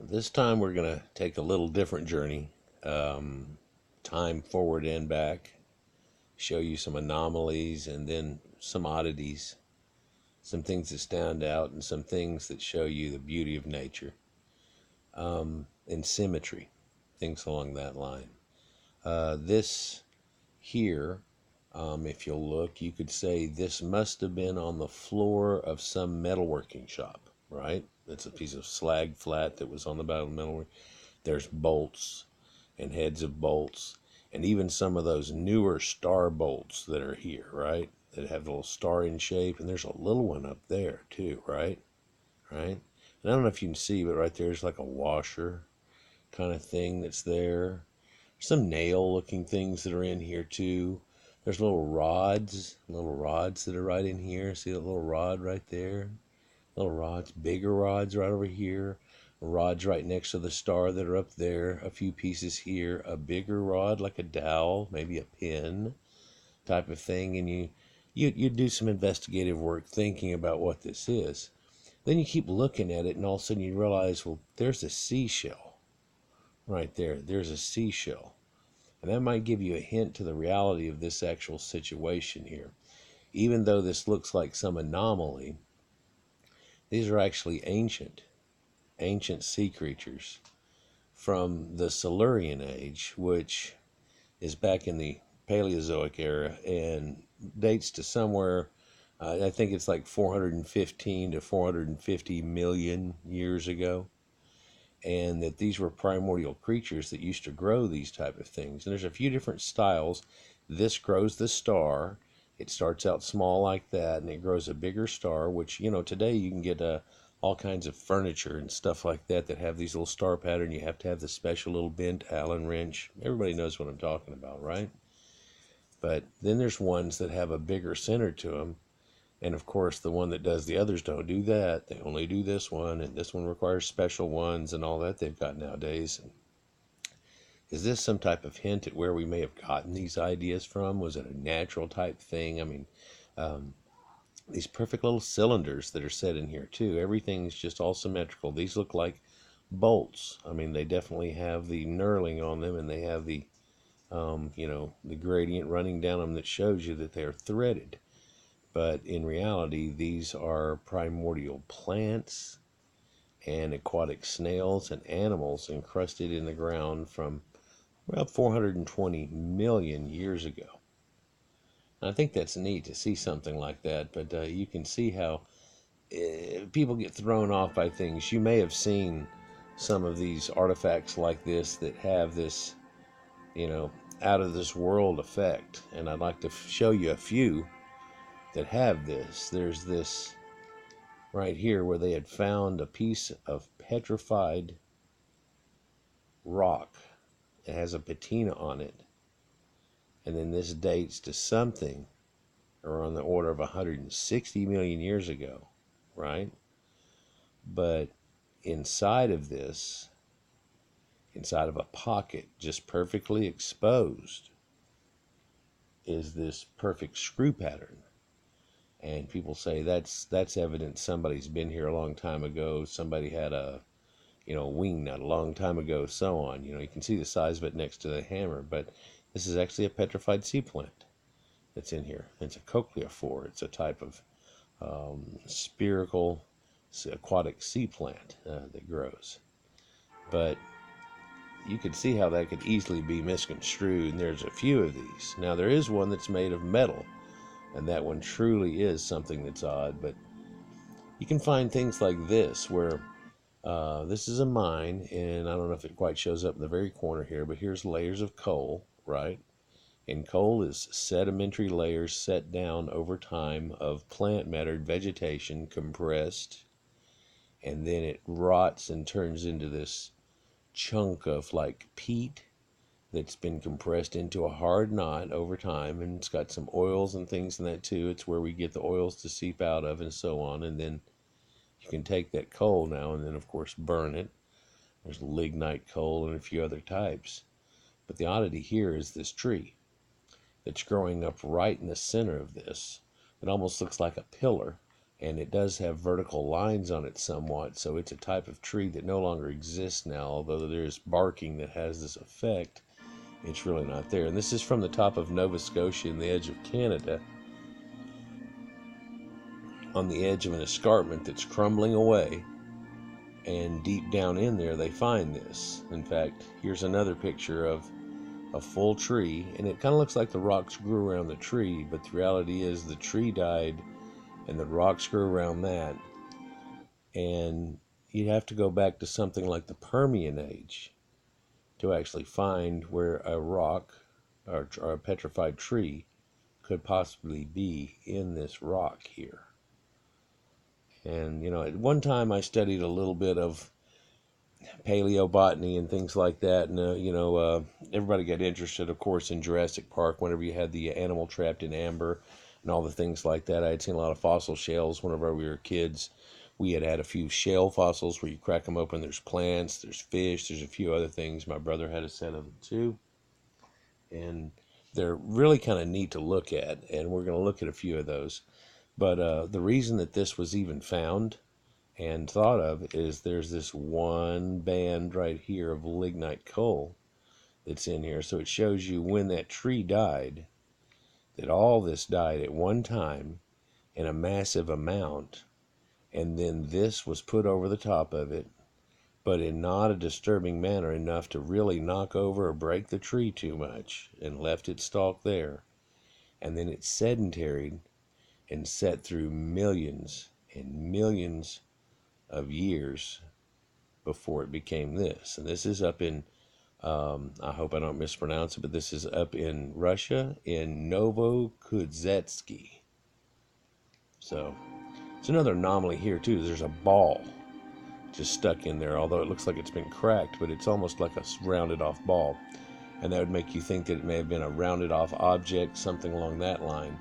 This time we're going to take a little different journey, time forward and back, show you some anomalies and then some oddities, some things that stand out and some things that show you the beauty of nature, and symmetry, things along that line. This here, if you'll look, you could say this must have been on the floor of some metalworking shop, right? It's a piece of slag flat that was on the bottom of metalwork. There's bolts and heads of bolts, and even some of those newer star bolts that are here, right? That have a little star in shape, and there's a little one up there too, right? Right? And I don't know if you can see, but right there's like a washer kind of thing that's there. Some nail looking things that are in here too. There's little rods that are right in here. See that little rod right there? Little rods, bigger rods right over here. Rods right next to the star that are up there. A few pieces here. A bigger rod like a dowel, maybe a pin type of thing. And you do some investigative work thinking about what this is. Then you keep looking at it, and all of a sudden you realize, well, there's a seashell right there. There's a seashell. And that might give you a hint to the reality of this actual situation here. Even though this looks like some anomaly, these are actually ancient sea creatures from the Silurian age, which is back in the Paleozoic era and dates to somewhere, I think it's like 415 to 450 million years ago. And that these were primordial creatures that used to grow these type of things. And there's a few different styles. This grows the star. It starts out small like that, and it grows a bigger star, which, today you can get all kinds of furniture and stuff like that have these little star pattern. You have to have the special little bent Allen wrench. Everybody knows what I'm talking about, right? But then there's ones that have a bigger center to them. And of course, the one that does the others don't do that. They only do this one, and this one requires special ones and all that they've got nowadays. And is this some type of hint at where we may have gotten these ideas from? Was it a natural type thing? I mean, these perfect little cylinders that are set in here too. Everything's just all symmetrical. These look like bolts. I mean, they definitely have the knurling on them, and they have the, the gradient running down them that shows you that they're threaded. But in reality, these are primordial plants and aquatic snails and animals encrusted in the ground from about 420 million years ago. And I think that's neat to see something like that, but you can see how people get thrown off by things. You may have seen some of these artifacts like this that have this, out of this world effect. And I'd like to show you a few that have this. There's this right here where they had found a piece of petrified rock. It has a patina on it. And then this dates to something around the order of 160 million years ago, right? But inside of this, inside of a pocket, just perfectly exposed, is this perfect screw pattern. And people say that's evidence somebody's been here a long time ago. Somebody had a, wing nut a long time ago, so on. You can see the size of it next to the hammer. But this is actually a petrified sea plant that's in here. It's a cochleophore. It's a type of spherical aquatic sea plant that grows. But you could see how that could easily be misconstrued. And there's a few of these. Now there is one that's made of metal. And that one truly is something that's odd. But you can find things like this where this is a mine, and I don't know if it quite shows up in the very corner here, but here's layers of coal, right? And coal is sedimentary layers set down over time of plant matter, vegetation, compressed, and then it rots and turns into this chunk of like peat that's been compressed into a hard knot over time, and it's got some oils and things in that too. It's where we get the oils to seep out of and so on. And then you can take that coal now and then, of course, burn it. There's lignite coal and a few other types. But the oddity here is this tree that's growing up right in the center of this. It almost looks like a pillar, and it does have vertical lines on it somewhat, so it's a type of tree that no longer exists now. Although there's barking that has this effect, it's really not there. And this is from the top of Nova Scotia in the edge of Canada, on the edge of an escarpment that's crumbling away, and deep down in there they find this. In fact, here's another picture of a full tree, and it kind of looks like the rocks grew around the tree, but the reality is the tree died and the rocks grew around that. And you'd have to go back to something like the Permian age to actually find where a rock or a petrified tree could possibly be in this rock here. And at one time I studied a little bit of paleobotany and things like that, and everybody got interested, of course, in Jurassic Park whenever you had the animal trapped in amber and all the things like that. I had seen a lot of fossil shales whenever we were kids. We had had a few shale fossils where you crack them open, there's plants, there's fish, there's a few other things. My brother had a set of them too, and they're really kind of neat to look at, and we're going to look at a few of those. But the reason that this was even found and thought of is there's this one band right here of lignite coal that's in here. So it shows you when that tree died, that all this died at one time in a massive amount, and then this was put over the top of it, but in not a disturbing manner enough to really knock over or break the tree too much, and left its stalk there. And then it sedentaried and set through millions and millions of years before it became this. And this is up in, I hope I don't mispronounce it, but this is up in Russia, in Novokuzetsky. So it's another anomaly here too. There's a ball just stuck in there, although it looks like it's been cracked, but it's almost like a rounded off ball. And that would make you think that it may have been a rounded off object, something along that line.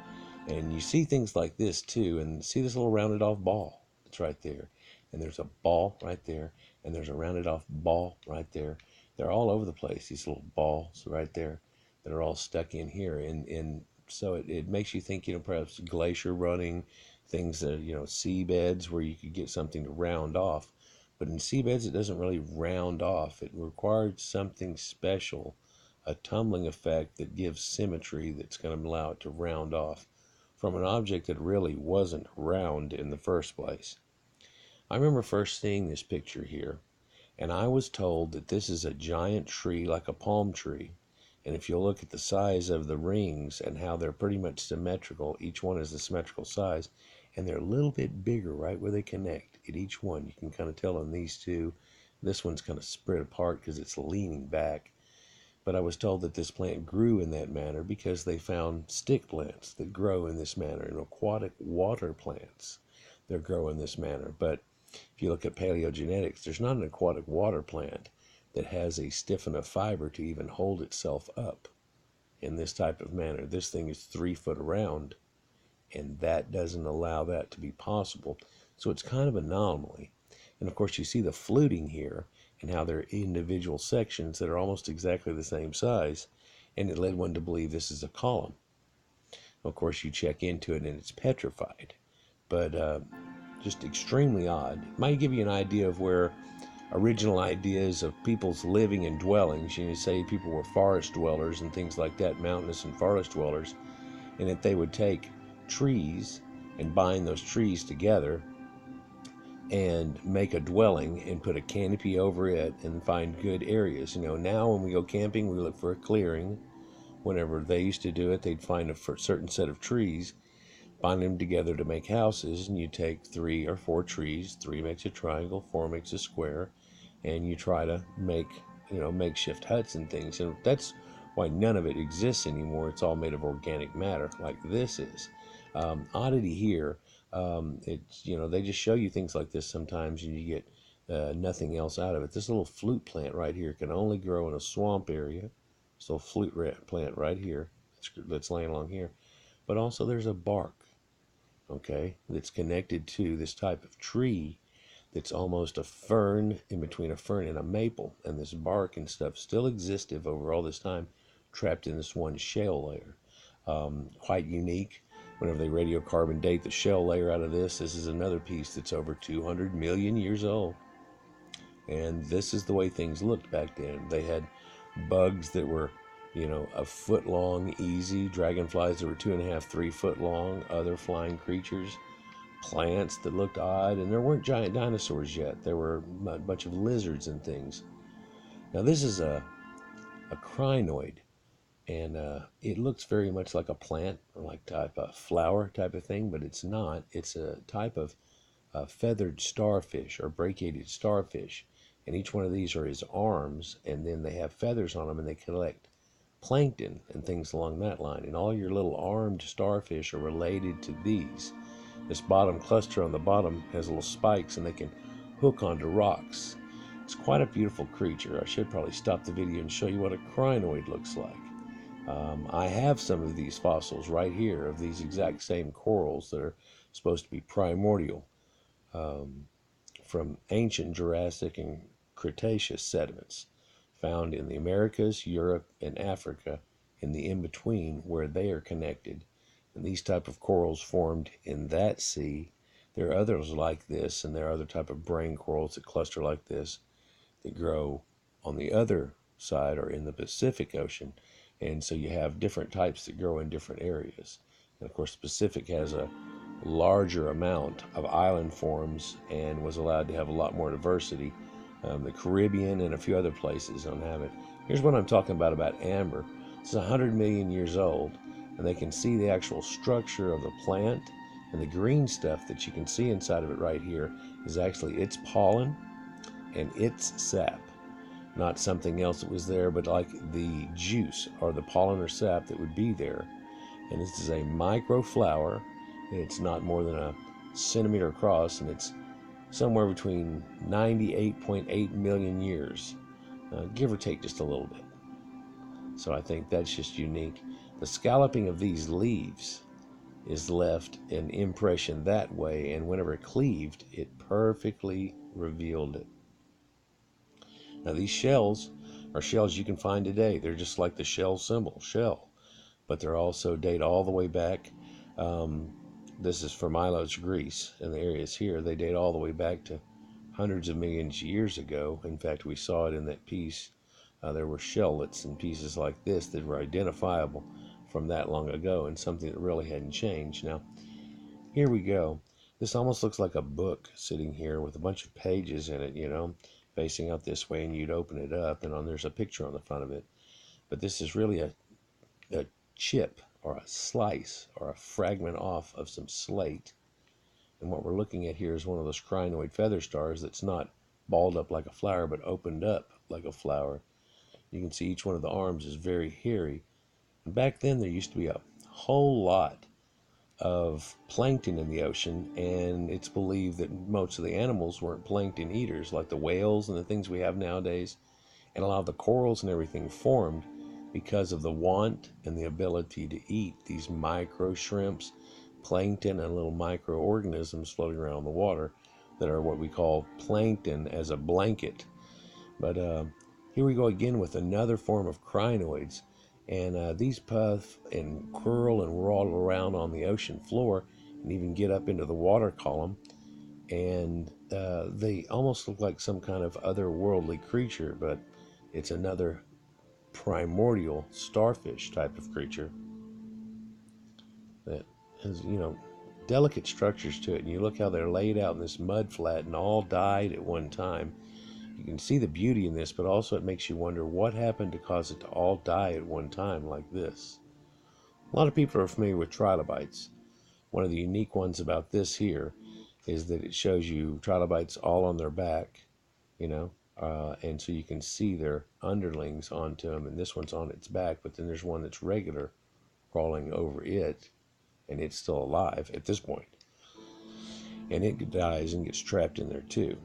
And you see things like this too, and see this little rounded off ball that's right there. And there's a ball right there, and there's a rounded off ball right there. They're all over the place, these little balls right there that are all stuck in here. And so it makes you think, perhaps glacier running, things that, seabeds where you could get something to round off. But in seabeds, it doesn't really round off. It required something special, a tumbling effect that gives symmetry that's going to allow it to round off from an object that really wasn't round in the first place. I remember first seeing this picture here, and I was told that this is a giant tree like a palm tree. And if you look at the size of the rings and how they're pretty much symmetrical, each one is a symmetrical size, and they're a little bit bigger right where they connect at each one. You can kind of tell on these two. This one's kind of spread apart because it's leaning back. But I was told that this plant grew in that manner because they found stick plants that grow in this manner, and aquatic water plants that grow in this manner. But if you look at paleogenetics, there's not an aquatic water plant that has a stiff enough fiber to even hold itself up in this type of manner. This thing is 3 foot around, and that doesn't allow that to be possible. So it's kind of an anomaly. And of course you see the fluting here and how they're individual sections that are almost exactly the same size, and it led one to believe this is a column. Of course you check into it and it's petrified, but just extremely odd. It might give you an idea of where original ideas of people's living and dwellings, say people were forest dwellers and things like that, mountainous and forest dwellers, and that they would take trees and bind those trees together and make a dwelling and put a canopy over it and find good areas. Now when we go camping, we look for a clearing. Whenever they used to do it, they'd find a certain set of trees, bind them together to make houses, and you take 3 or 4 trees, 3 makes a triangle, 4 makes a square, and you try to make, makeshift huts and things. And that's why none of it exists anymore. It's all made of organic matter, like this is. Oddity here, it's, they just show you things like this sometimes, and you get nothing else out of it. This little flute plant right here can only grow in a swamp area. This little flute plant right here that's laying along here. But also there's a bark, okay, that's connected to this type of tree that's almost a fern, in between a fern and a maple. And this bark and stuff still existed over all this time, trapped in this one shale layer. Quite unique. whenever they radiocarbon date the shell layer out of this, this is another piece that's over 200 million years old. And this is the way things looked back then. They had bugs that were, a foot long, easy, dragonflies that were 2.5, 3 foot long, other flying creatures, plants that looked odd, and there weren't giant dinosaurs yet. There were a bunch of lizards and things. Now this is a crinoid, and it looks very much like a plant, or like type of flower type of thing, but it's not. It's a type of feathered starfish or brachiated starfish, and each one of these are his arms, and then they have feathers on them, and they collect plankton and things along that line. And all your little armed starfish are related to these. This bottom cluster on the bottom has little spikes, and they can hook onto rocks. It's quite a beautiful creature. I should probably stop the video and show you what a crinoid looks like. I have some of these fossils right here of these exact same corals that are supposed to be primordial, from ancient Jurassic and Cretaceous sediments found in the Americas, Europe, and Africa, in the in-between where they are connected. And these type of corals formed in that sea. There are others like this, and there are other type of brain corals that cluster like this that grow on the other side or in the Pacific Ocean. And so you have different types that grow in different areas. And of course, the Pacific has a larger amount of island forms and was allowed to have a lot more diversity. The Caribbean and a few other places don't have it. Here's what I'm talking about amber. It's 100 million years old, and they can see the actual structure of the plant, and the green stuff that you can see inside of it right here is actually its pollen and its sap. Not something else that was there, but like the juice or the pollen or sap that would be there. And this is a micro flower. It's not more than a centimeter across, and it's somewhere between 98.8 million years, give or take just a little bit. So I think that's just unique. The scalloping of these leaves is left an impression that way, and whenever it cleaved, it perfectly revealed it. Now these shells are shells you can find today. They're just like the shell symbol, shell, but they're also date all the way back. This is from Milos, Greece, and the areas here, they date all the way back to hundreds of millions of years ago. In fact, we saw it in that piece. There were shellets and pieces like this that were identifiable from that long ago, and something that really hadn't changed. Now, here we go. This almost looks like a book sitting here with a bunch of pages in it, facing out this way, and you'd open it up, and there's a picture on the front of it. But this is really a chip or a slice or a fragment off of some slate. And what we're looking at here is one of those crinoid feather stars that's not balled up like a flower, but opened up like a flower. You can see each one of the arms is very hairy. And back then there used to be a whole lot of plankton in the ocean, and it's believed that most of the animals weren't plankton eaters like the whales and the things we have nowadays. And a lot of the corals and everything formed because of the want and the ability to eat these micro shrimps, plankton, and little microorganisms floating around in the water that are what we call plankton as a blanket. But here we go again with another form of crinoids, and these puff and curl and roll around on the ocean floor and even get up into the water column, and they almost look like some kind of otherworldly creature, but it's another primordial starfish type of creature that has, delicate structures to it. And you look how they're laid out in this mud flat and all died at one time. You can see the beauty in this, but also it makes you wonder what happened to cause it to all die at one time like this. A lot of people are familiar with trilobites. One of the unique ones about this here is that it shows you trilobites all on their back, and so you can see their underlings onto them, and this one's on its back, but then there's one that's regular crawling over it, and it's still alive at this point. And it dies and gets trapped in there too.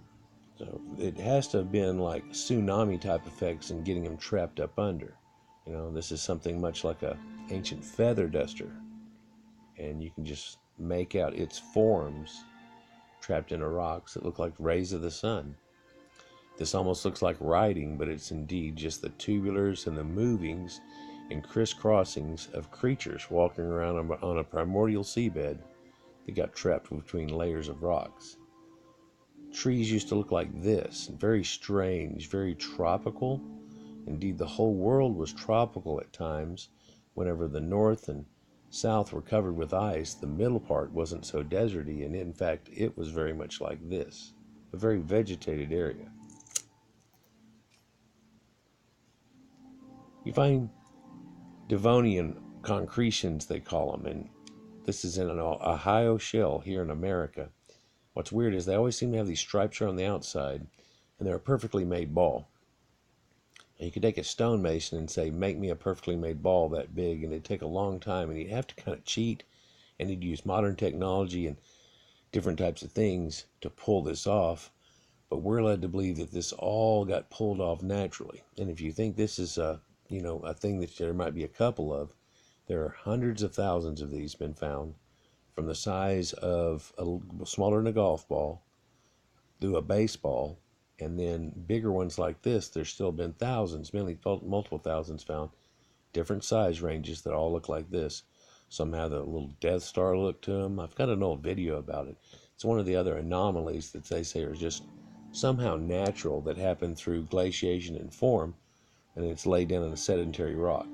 So it has to have been like tsunami type effects and getting them trapped up under. This is something much like a ancient feather duster, and you can just make out its forms trapped in rocks that look like rays of the sun. This almost looks like writing, but it's indeed just the tubulars and the movings and crisscrossings of creatures walking around on a primordial seabed that got trapped between layers of rocks. Trees used to look like this, very strange, very tropical. Indeed, the whole world was tropical at times. Whenever the north and south were covered with ice, the middle part wasn't so deserty, and in fact, it was very much like this, a very vegetated area. You find Devonian concretions, they call them, and this is in an Ohio shale here in America. What's weird is they always seem to have these stripes around the outside, and they're a perfectly made ball. And you could take a stonemason and say, make me a perfectly made ball that big, and it'd take a long time, and he'd have to kind of cheat, and he'd use modern technology and different types of things to pull this off. But we're led to believe that this all got pulled off naturally. And if you think this is a thing that there might be a couple of, there are hundreds of thousands of these been found, from the size of smaller than a golf ball through a baseball, and then bigger ones like this. There's still been thousands, mainly multiple thousands found, different size ranges that all look like this. Some have a little Death Star look to them. I've got an old video about it. It's one of the other anomalies that they say are just somehow natural, that happen through glaciation and form, and it's laid down in a sedentary rock.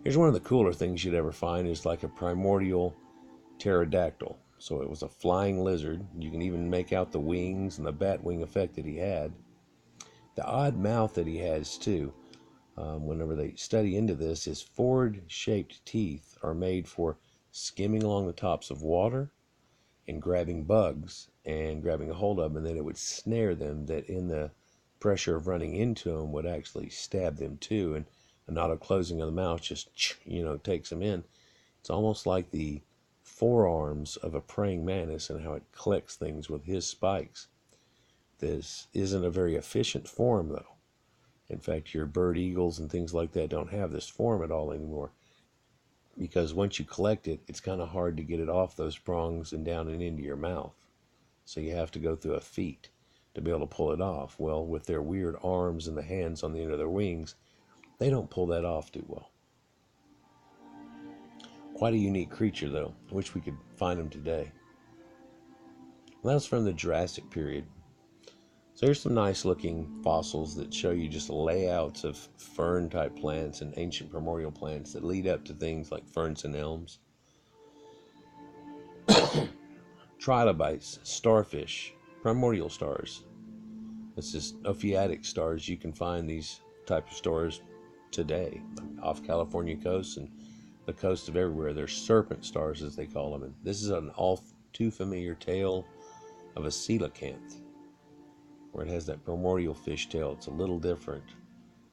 Here's one of the cooler things you'd ever find, is like a primordial pterodactyl. So it was a flying lizard. You can even make out the wings and the bat wing effect that he had. The odd mouth that he has too. Whenever they study into this, his forward-shaped teeth are made for skimming along the tops of water and grabbing bugs and grabbing a hold of them, and then it would snare them, that in the pressure of running into them would actually stab them too, and an auto closing of the mouth just takes them in. It's almost like the forearms of a praying mantis and how it collects things with his spikes. This isn't a very efficient form, though. In fact, your bird eagles and things like that don't have this form at all anymore, because once you collect it, it's kind of hard to get it off those prongs and down and into your mouth. So you have to go through a feat to be able to pull it off. Well, with their weird arms and the hands on the end of their wings, they don't pull that off too well. Quite a unique creature, though. I wish we could find them today. Well, that's from the Jurassic period. So here's some nice looking fossils that show you just layouts of fern type plants and ancient primordial plants that lead up to things like ferns and elms. Trilobites, starfish, primordial stars. This is Ophiatic stars. You can find these type of stars today off California coast and the coast of everywhere. They're serpent stars, as they call them. And this is an all too familiar tale of a coelacanth, where it has that primordial fish tail. It's a little different.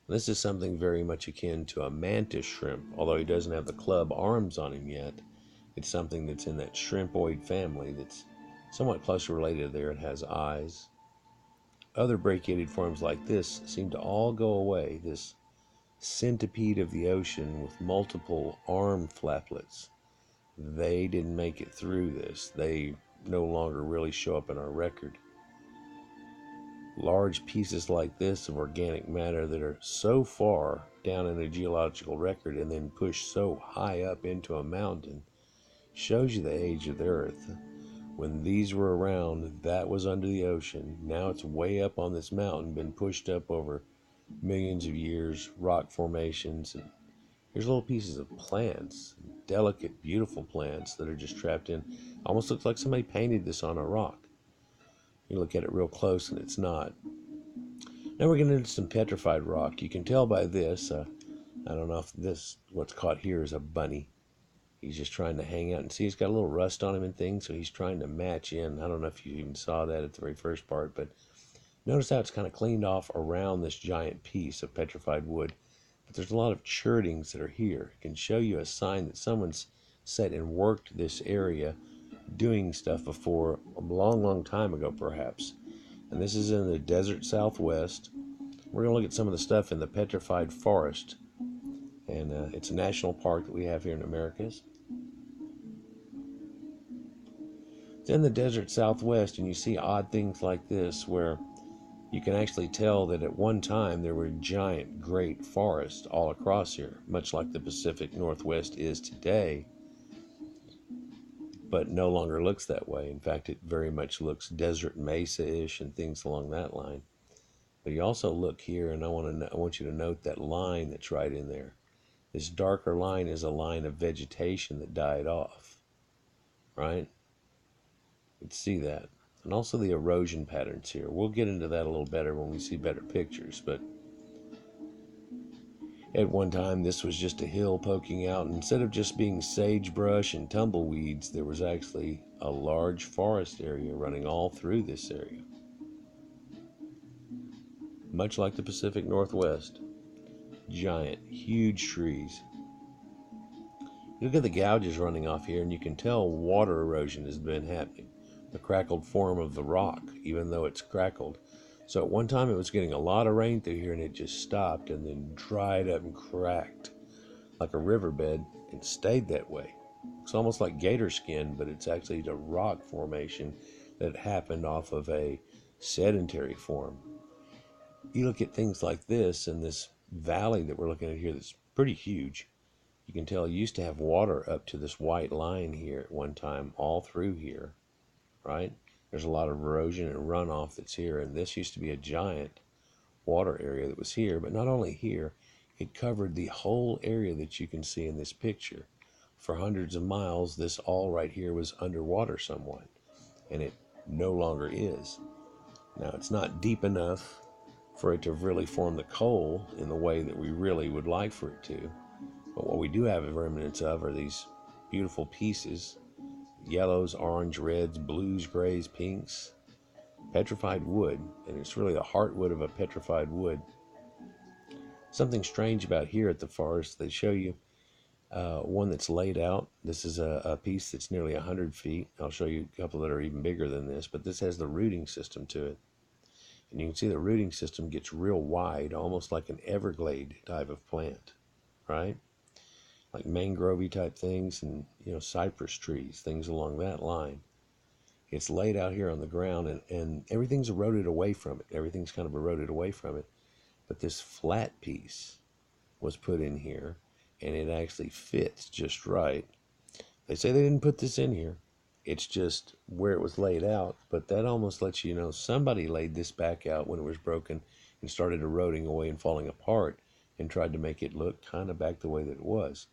This is something very much akin to a mantis shrimp, although he doesn't have the club arms on him yet. It's something that's in that shrimpoid family that's somewhat closely related there. It has eyes. Other brachiated forms like this seem to all go away. This centipede of the ocean with multiple arm flaplets, they didn't make it through this. They no longer really show up in our record. Large pieces like this of organic matter that are so far down in the geological record and then pushed so high up into a mountain shows you the age of the earth. When these were around, that was under the ocean. Now it's way up on this mountain, been pushed up over millions of years, rock formations, and here's little pieces of plants, delicate, beautiful plants that are just trapped in. Almost looks like somebody painted this on a rock. You look at it real close and it's not. Now we're getting into some petrified rock. You can tell by this, I don't know if what's caught here is a bunny. He's just trying to hang out, and see, he's got a little rust on him and things, so he's trying to match in. I don't know if you even saw that at the very first part, but notice how it's kind of cleaned off around this giant piece of petrified wood. But there's a lot of churtings that are here. It can show you a sign that someone's sat and worked this area doing stuff before, a long, long time ago perhaps. And this is in the desert southwest. We're going to look at some of the stuff in the petrified forest. And it's a national park that we have here in Americas. It's in the desert southwest, and you see odd things like this where you can actually tell that at one time there were giant, great forests all across here, much like the Pacific Northwest is today, but no longer looks that way. In fact, it very much looks desert mesa-ish and things along that line. But you also look here, and I want you to note that line that's right in there. This darker line is a line of vegetation that died off, right? You can see that. And also the erosion patterns here. We'll get into that a little better when we see better pictures, but at one time this was just a hill poking out. Instead of just being sagebrush and tumbleweeds, there was actually a large forest area running all through this area. Much like the Pacific Northwest. Giant, huge trees. Look at the gouges running off here, and you can tell water erosion has been happening. The crackled form of the rock, even though it's crackled. So at one time it was getting a lot of rain through here, and it just stopped and then dried up and cracked like a riverbed and stayed that way. It's almost like gator skin, but it's actually a rock formation that happened off of a sedentary form. You look at things like this and this valley that we're looking at here that's pretty huge. You can tell it used to have water up to this white line here at one time, all through here, right? There's a lot of erosion and runoff that's here, and this used to be a giant water area that was here, but not only here, it covered the whole area that you can see in this picture. For hundreds of miles, this all right here was underwater somewhat, and it no longer is. Now, it's not deep enough for it to really form the coal in the way that we really would like for it to. But what we do have remnants of are these beautiful pieces, yellows, orange, reds, blues, grays, pinks, petrified wood, and it's really the heartwood of a petrified wood. Something strange about here at the forest, they show you one that's laid out. This is a piece that's nearly 100 feet. I'll show you a couple that are even bigger than this, but this has the rooting system to it. And you can see the rooting system gets real wide, almost like an everglade type of plant, right? Like mangrove type things and, cypress trees, things along that line. It's laid out here on the ground, and everything's eroded away from it. Everything's kind of eroded away from it. But this flat piece was put in here, and it actually fits just right. They say they didn't put this in here. It's just where it was laid out, but that almost lets you know somebody laid this back out when it was broken and started eroding away and falling apart and tried to make it look kind of back the way that it was.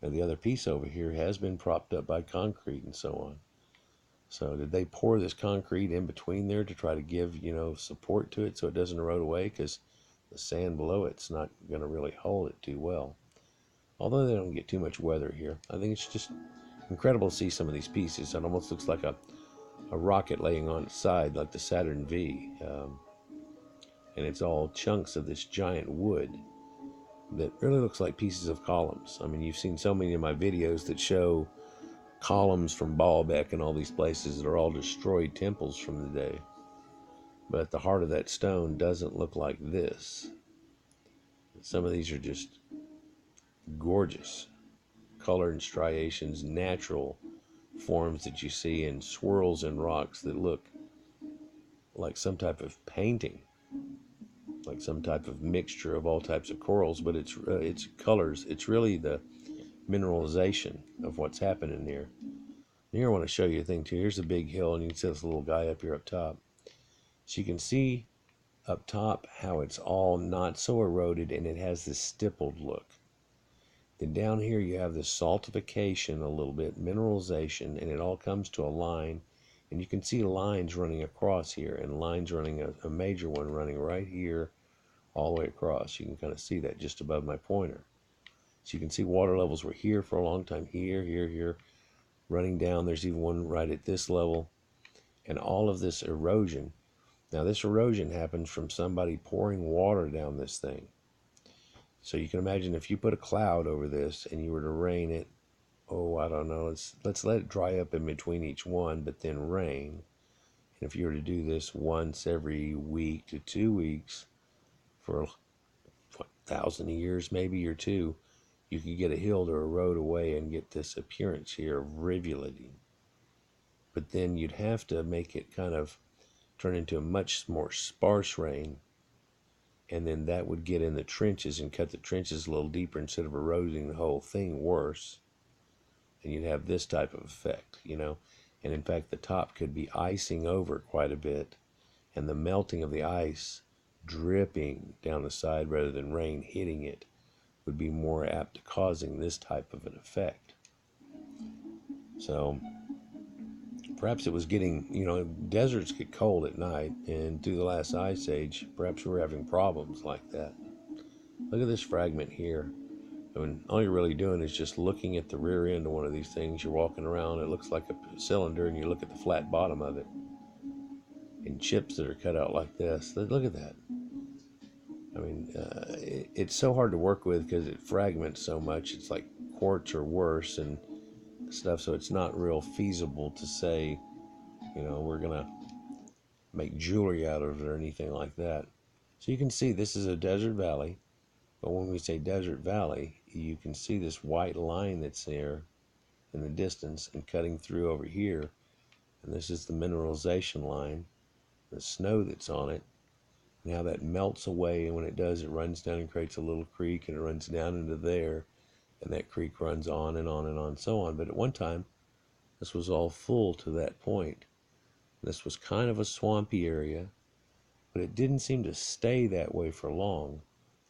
Now, the other piece over here has been propped up by concrete and so on. So did they pour this concrete in between there to try to give, support to it so it doesn't erode away? Because the sand below it's not going to really hold it too well. Although they don't get too much weather here. I think it's just incredible to see some of these pieces. It almost looks like a rocket laying on its side, like the Saturn V. And it's all chunks of this giant wood that really looks like pieces of columns. I mean, you've seen so many of my videos that show columns from Baalbek and all these places that are all destroyed temples from the day. But the heart of that stone doesn't look like this. Some of these are just gorgeous. Color and striations, natural forms that you see in swirls in rocks that look like some type of painting. Like some type of mixture of all types of corals, but it's colors. It's really the mineralization of what's happening here. Here I want to show you a thing too. Here's a big hill, and you can see this little guy up here up top. So you can see up top how it's all not so eroded, and it has this stippled look. Then down here you have this saltification a little bit, mineralization, and it all comes to a line. And you can see lines running across here, and lines running, a major one running right here all the way across. You can kind of see that just above my pointer. So you can see water levels were here for a long time, here, running down. There's even one right at this level. And all of this erosion. Now this erosion happens from somebody pouring water down this thing. So you can imagine if you put a cloud over this and you were to rain it, I don't know, let's let it dry up in between each one, but then rain. And if you were to do this once every week to 2 weeks for 1,000 years maybe or two, you could get a hill to erode away and get this appearance here of rivulating. But then you'd have to make it kind of turn into a much more sparse rain, and then that would get in the trenches and cut the trenches a little deeper instead of eroding the whole thing worse. And you'd have this type of effect, you know. And in fact, the top could be icing over quite a bit, and the melting of the ice dripping down the side rather than rain hitting it would be more apt to causing this type of an effect. So perhaps it was getting, you know, deserts get cold at night, and through the last ice age, perhaps we're having problems like that. Look at this fragment here. I mean, all you're really doing is just looking at the rear end of one of these things. You're walking around, it looks like a cylinder, and you look at the flat bottom of it. And chips that are cut out like this. Look at that. I mean, it's so hard to work with because it fragments so much. It's like quartz or worse and stuff, so it's not real feasible to say, you know, we're going to make jewelry out of it or anything like that. So you can see this is a desert valley. But when we say desert valley, you can see this white line that's there in the distance and cutting through over here. And this is the mineralization line, the snow that's on it. Now that melts away, and when it does, it runs down and creates a little creek, and it runs down into there, and that creek runs on and on and on and so on. But at one time, this was all full to that point. This was kind of a swampy area, but it didn't seem to stay that way for long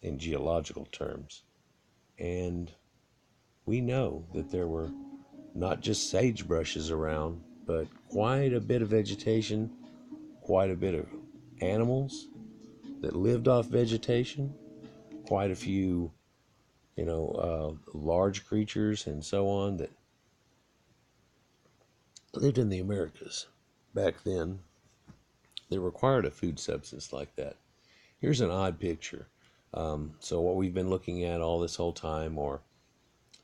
in geological terms. And we know that there were not just sagebrushes around, but quite a bit of vegetation, quite a bit of animals that lived off vegetation, quite a few, you know, large creatures and so on that lived in the Americas back then. They required a food substance like that. Here's an odd picture. So what we've been looking at all this whole time are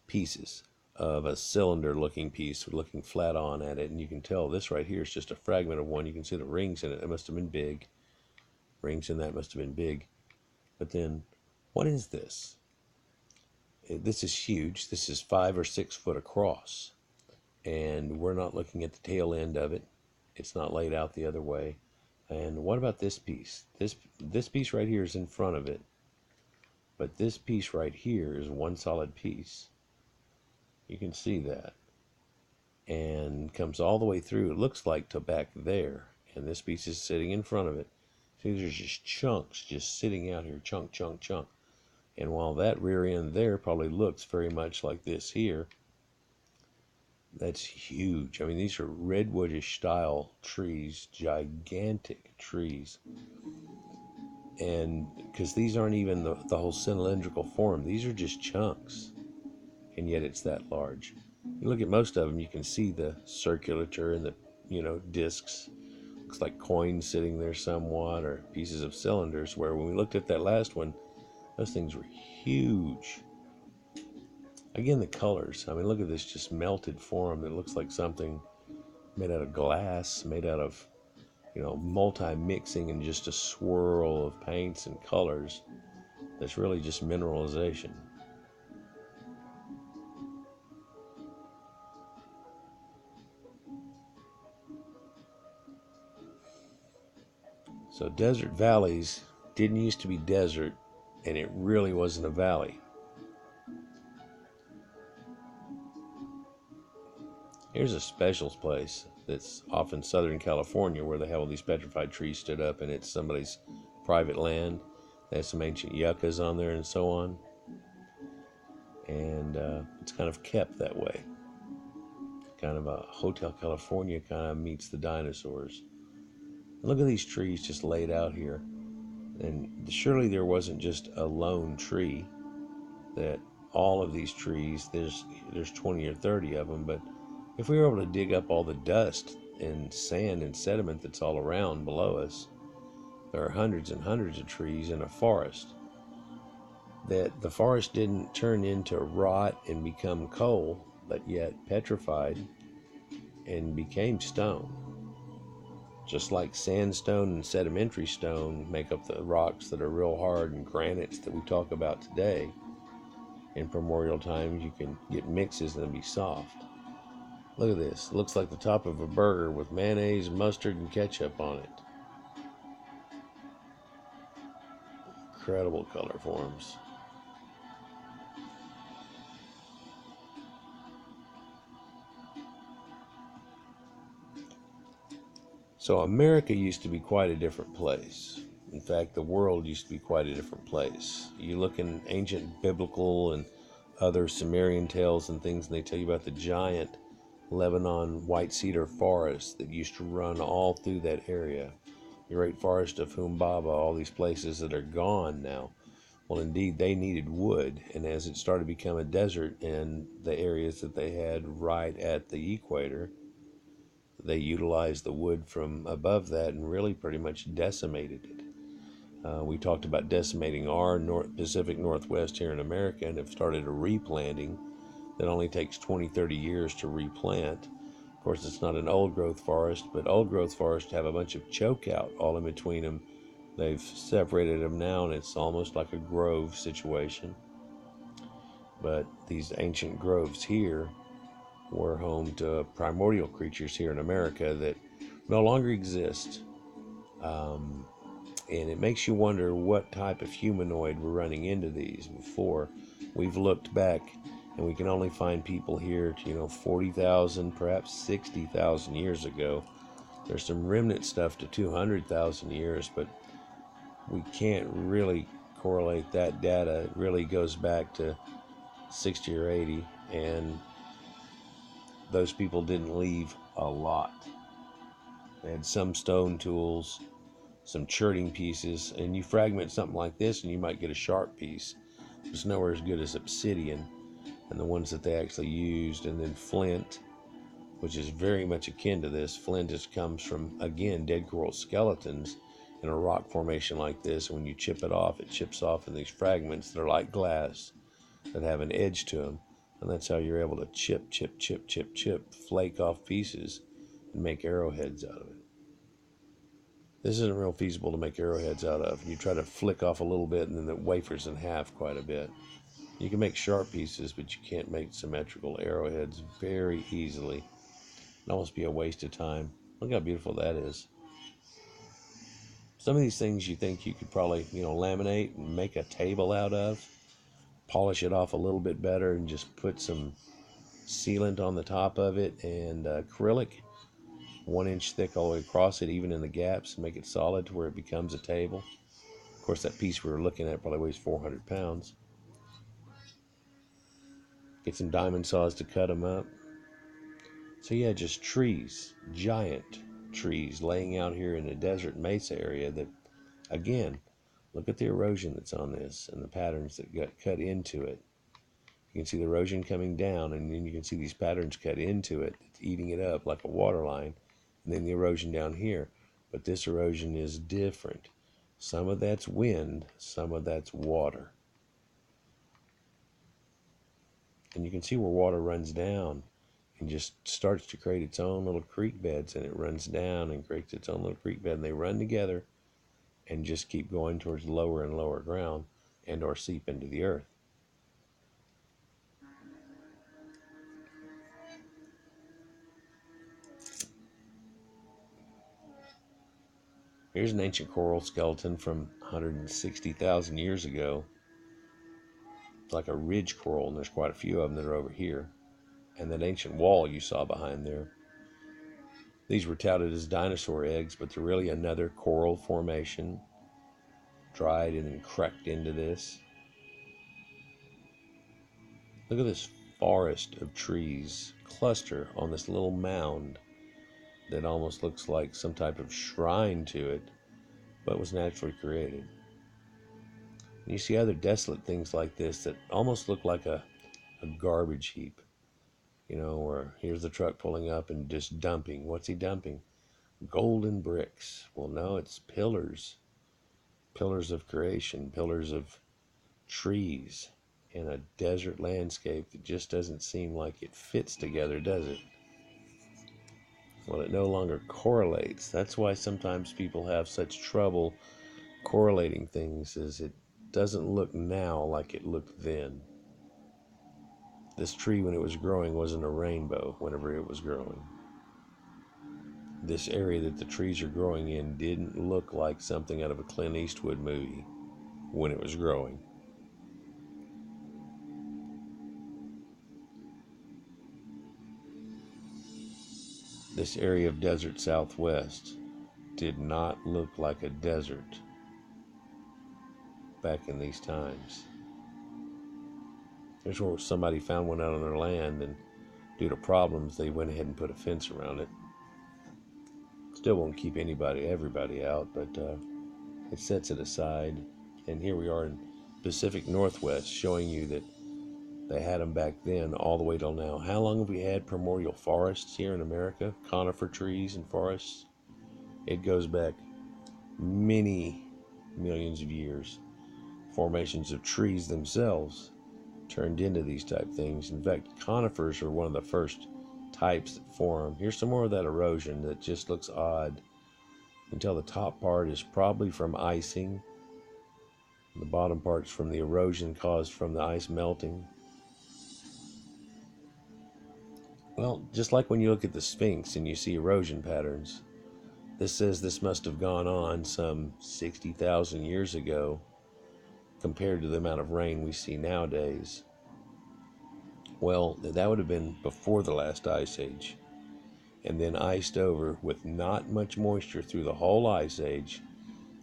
pieces of a cylinder-looking piece, looking flat on at it, and you can tell this right here is just a fragment of one. You can see the rings in it. It must have been big. Rings in that must have been big. But then, what is this? This is huge. This is 5 or 6 foot across, and we're not looking at the tail end of it. It's not laid out the other way. And what about this piece? This piece right here is in front of it. But this piece right here is one solid piece. You can see that. And comes all the way through. It looks like to back there. And this piece is sitting in front of it. See, there's just chunks just sitting out here. Chunk, chunk, chunk. And while that rear end there probably looks very much like this here, that's huge. I mean, these are redwoodish style trees. Gigantic trees. And because these aren't even the whole cylindrical form, these are just chunks, and yet it's that large. You look at most of them, you can see the circulature and the, you know, discs. Looks like coins sitting there somewhat, or pieces of cylinders, where when we looked at that last one, those things were huge. Again, the colors. I mean, look at this just melted form that looks like something made out of glass, made out of, you know, multi-mixing and just a swirl of paints and colors that's really just mineralization. So desert valleys didn't used to be desert, and it really wasn't a valley. Here's a special place that's off in Southern California where they have all these petrified trees stood up, and it's somebody's private land. They have some ancient yuccas on there and so on. And it's kind of kept that way. Kind of a Hotel California kind of meets the dinosaurs. And look at these trees just laid out here. And surely there wasn't just a lone tree, that all of these trees, there's 20 or 30 of them, but if we were able to dig up all the dust and sand and sediment that's all around below us, there are hundreds and hundreds of trees in a forest. That the forest didn't turn into rot and become coal, but yet petrified and became stone. Just like sandstone and sedimentary stone make up the rocks that are real hard, and granites that we talk about today. In primordial times, you can get mixes and they'll be soft. Look at this. It looks like the top of a burger with mayonnaise, mustard, and ketchup on it. incredible color forms. So America used to be quite a different place. In fact, the world used to be quite a different place. You look in ancient biblical and other Sumerian tales and things, and they tell you about the giant Lebanon white cedar forest that used to run all through that area. The great forest of Humbaba, all these places that are gone now. Well, indeed, they needed wood, and as it started to become a desert in the areas that they had right at the equator, they utilized the wood from above that and really pretty much decimated it. We talked about decimating our Pacific Northwest here in America and have started a replanting that only takes 20, 30 years to replant. Of course, it's not an old growth forest, but old growth forests have a bunch of choke out all in between them. They've separated them now, and it's almost like a grove situation. But these ancient groves here were home to primordial creatures here in America that no longer exist. And it makes you wonder what type of humanoid we're running into these before. We've looked back and we can only find people here, 40,000, perhaps 60,000 years ago. There's some remnant stuff to 200,000 years, but we can't really correlate that data. It really goes back to 60 or 80, and those people didn't leave a lot. They had some stone tools, some churning pieces, and you fragment something like this and you might get a sharp piece. It's nowhere as good as obsidian and the ones that they actually used. And then flint, which is very much akin to this. Flint just comes from, again, dead coral skeletons in a rock formation like this. And when you chip it off, it chips off in these fragments that are like glass that have an edge to them. And that's how you're able to chip, flake off pieces and make arrowheads out of it. This isn't real feasible to make arrowheads out of. You try to flick off a little bit and then it wafers in half quite a bit. You can make sharp pieces, but you can't make symmetrical arrowheads very easily. It'd almost be a waste of time. Look how beautiful that is. Some of these things you think you could probably, laminate and make a table out of, polish it off a little bit better and just put some sealant on the top of it and acrylic 1 inch thick all the way across it, even in the gaps, and make it solid to where it becomes a table. Of course, that piece we were looking at probably weighs 400 pounds. Get some diamond saws to cut them up. So yeah, just trees, giant trees laying out here in the desert mesa area that, again, look at the erosion that's on this and the patterns that got cut into it. You can see the erosion coming down, and then you can see these patterns cut into it. It's eating it up like a water line, and then the erosion down here. But this erosion is different. Some of that's wind, some of that's water. And you can see where water runs down and just starts to create its own little creek beds, and it runs down and creates its own little creek bed, and they run together and just keep going towards lower and lower ground and or seep into the earth. Here's an ancient coral skeleton from 160,000 years ago. It's like a ridge coral, and there's quite a few of them that are over here. And that ancient wall you saw behind there. These were touted as dinosaur eggs, but they're really another coral formation, dried and then cracked into this. Look at this forest of trees cluster on this little mound that almost looks like some type of shrine to it, but was naturally created. And you see other desolate things like this that almost look like a garbage heap, where here's the truck pulling up and just dumping. What's he dumping? Golden bricks. Well, no, it's pillars of creation, pillars of trees in a desert landscape that just doesn't seem like it fits together, does it? Well, it no longer correlates. That's why sometimes people have such trouble correlating things, is it doesn't look now like it looked then. This tree, when it was growing, wasn't a rainbow whenever it was growing. This area that the trees are growing in didn't look like something out of a Clint Eastwood movie. when it was growing. This area of desert southwest did not look like a desert back in these times. There's where somebody found one out on their land, and due to problems, they went ahead and put a fence around it. Still won't keep everybody out, but it sets it aside. And here we are in Pacific Northwest, showing you that they had them back then all the way till now. How long have we had primordial forests here in America? Conifer trees and forests? It goes back many millions of years. Formations of trees themselves turned into these type things. In fact, conifers are one of the first types that form. Here's some more of that erosion that just looks odd. You can tell the top part is probably from icing. The bottom part's from the erosion caused from the ice melting. Well, just like when you look at the Sphinx and you see erosion patterns, this says this must have gone on some 60,000 years ago compared to the amount of rain we see nowadays. Well, that would have been before the last ice age, and then iced over with not much moisture through the whole ice age,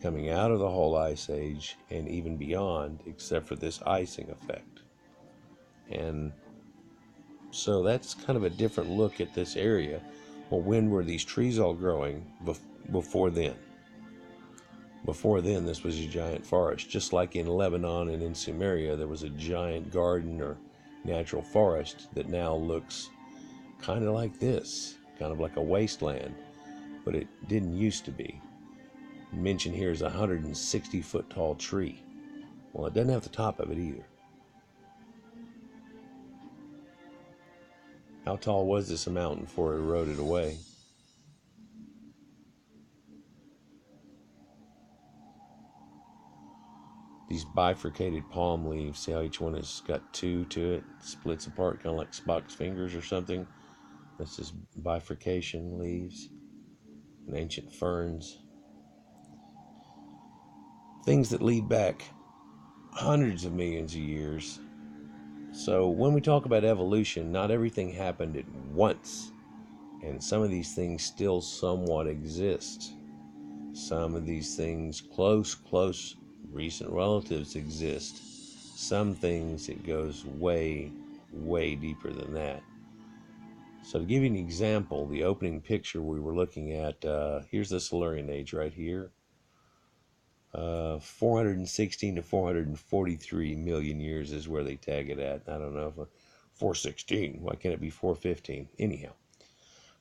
coming out of the whole ice age and even beyond, except for this icing effect. And so that's kind of a different look at this area. Well, when were these trees all growing before then? Before then, this was a giant forest. Just like in Lebanon and in Sumeria, there was a giant garden or natural forest that now looks kind of like this, kind of like a wasteland, but it didn't used to be. Mentioned here is a 160-foot tall tree. Well, it doesn't have the top of it either. How tall was this mountain before it eroded away? These bifurcated palm leaves, see how each one has got two to it, splits apart, kind of like Spock's fingers or something. That's just bifurcation leaves and ancient ferns. Things that lead back hundreds of millions of years. So when we talk about evolution, not everything happened at once. And some of these things still somewhat exist. Some of these things, close recent relatives exist. Some things, it goes way, way deeper than that. So to give you an example, the opening picture we were looking at, here's the Silurian age right here. 416 to 443 million years is where they tag it at. I don't know if 416, why can't it be 415? Anyhow,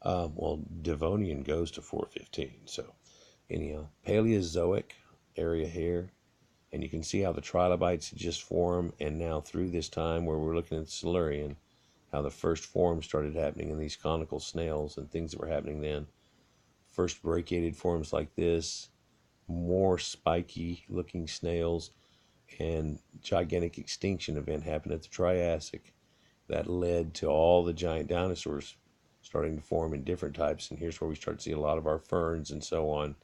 well, Devonian goes to 415. So anyhow, Paleozoic area here, and you can see how the trilobites just form, and now through this time where we're looking at the Silurian, how the first forms started happening in these conical snails and things that were happening then. First brachiated forms like this, more spiky looking snails, and gigantic extinction event happened at the Triassic that led to all the giant dinosaurs starting to form in different types. And here's where we start to see a lot of our ferns and so on.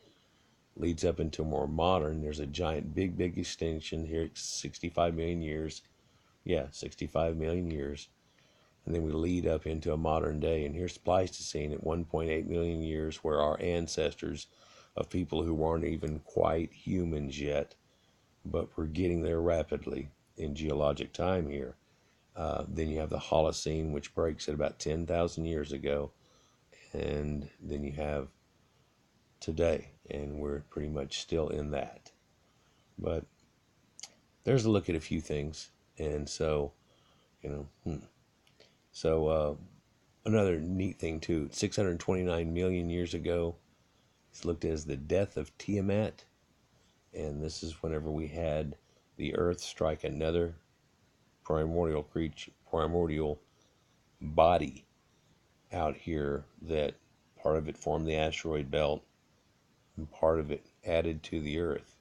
Leads up into more modern. There's a giant big extinction here at 65 million years. Yeah, 65 million years. And then we lead up into a modern day. And here's Pleistocene at 1.8 million years, where our ancestors of people who weren't even quite humans yet, but we're getting there rapidly in geologic time here. Then you have the Holocene, which breaks at about 10,000 years ago. And then you have today, and we're pretty much still in that. But there's a look at a few things. And so, So another neat thing too, 629 million years ago, it's looked at as the death of Tiamat. And this is whenever we had the earth strike another primordial body out here, that part of it formed the asteroid belt and part of it added to the earth.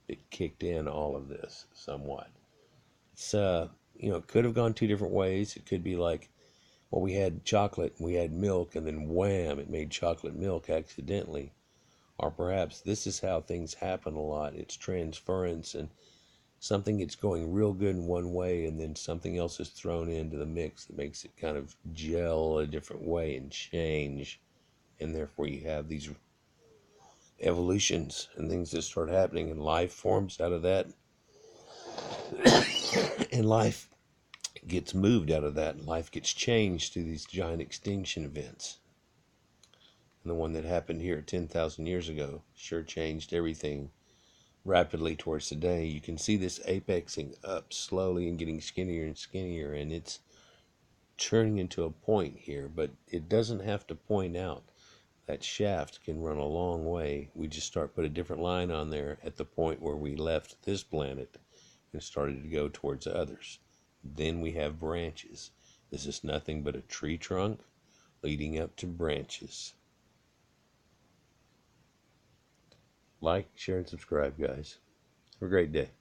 It kicked in all of this somewhat. It's it could have gone two different ways. It could be like, well, we had chocolate and we had milk, and then wham, it made chocolate milk accidentally. Or perhaps this is how things happen a lot. It's transference, and something that's going real good in one way, and then something else is thrown into the mix that makes it kind of gel a different way and change. And therefore you have these evolutions and things that start happening, and life forms out of that. And life gets moved out of that, and life gets changed through these giant extinction events. And the one that happened here 10,000 years ago sure changed everything rapidly towards today. You can see this apexing up slowly and getting skinnier and skinnier, and it's turning into a point here, but it doesn't have to point out. That shaft can run a long way. We just put a different line on there at the point where we left this planet and started to go towards others. Then we have branches. This is nothing but a tree trunk leading up to branches. Like, share, and subscribe, guys. Have a great day.